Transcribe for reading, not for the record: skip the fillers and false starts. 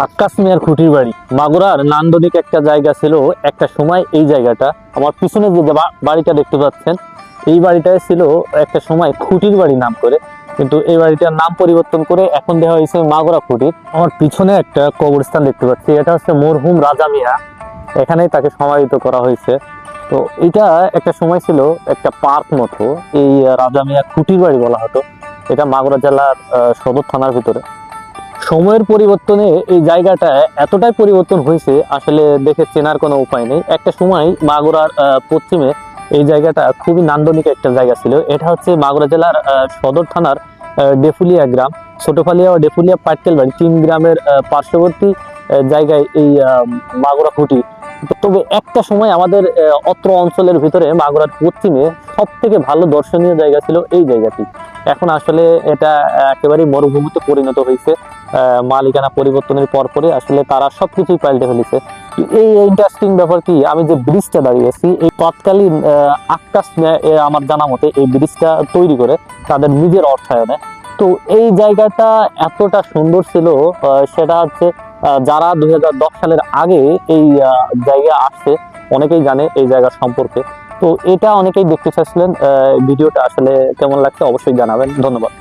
আক্কাস মিয়ার খুঁটির বাড়ি মাগুরার নান্দনিক একটা জায়গা ছিল একটা সময়। এই জায়গাটা আমার পিছনে যে বাড়িটা দেখতে পাচ্ছেন, এই বাড়িটায় ছিল একটা সময় খুঁটির বাড়ি নাম করে, কিন্তু এই বাড়িটার নাম পরিবর্তন করে এখন দেওয়া হয়েছে মাগুরা খুঁটির। আমার পিছনে একটা কবরস্থান দেখতে পাচ্ছি, এটা হচ্ছে মরহুম রাজা মিয়া, এখানেই তাকে সমাহিত করা হয়েছে। তো এটা একটা সময় ছিল একটা পার্ক মতো, এই রাজা মিয়া খুঁটির বাড়ি বলা হতো। এটা মাগুরা জেলার সদর থানার ভিতরে। সময়ের পরিবর্তনে এই জায়গাটা এতটাই পরিবর্তন হয়েছে, আসলে দেখে চেনার কোনো উপায় নেই। একটা সময় মাগুরার পশ্চিমে এই জায়গাটা খুবই নান্দনিক একটা জায়গা ছিল। এটা হচ্ছে মাগুরা জেলার সদর থানার ডেফুলিয়া গ্রাম, ছোটফালিয়া ও ডেফুলিয়া পাটকেল বাড়ি 3 গ্রামের পার্শ্ববর্তী জায়গায় এই মাগুরা খুঁটি। তবে একটা সময় আমাদের অত্র অঞ্চলের ভিতরে মাগুরার পশ্চিমে সব থেকে ভালো দর্শনীয় জায়গা ছিল এই জায়গাটি। এখন আসলে এটা একেবারেই মরুভূমিতে পরিণত হয়েছে। মালিকানা পরিবর্তনের পরপরই আসলে তারা সবকিছুই পাল্টে ফেলেছে। এই ইন্টারেস্টিং ব্যাপার কি, আমি যে ব্রিজটা দাঁড়িয়ে আছি, এই তৎকালীন আক্কাস আমার জানা মতে এই ব্রিজটা তৈরি করে তাদের নিজের অর্থায়নে। তো এই জায়গাটা এতটা সুন্দর ছিল, সেটা হচ্ছে যারা 2010 সালের আগে এই জায়গায় আসছে অনেকেই জানে এই জায়গা সম্পর্কে। তো এটা অনেকেই দেখতে চাচ্ছিলেন। ভিডিওটা আসলে কেমন লাগছে অবশ্যই জানাবেন। ধন্যবাদ।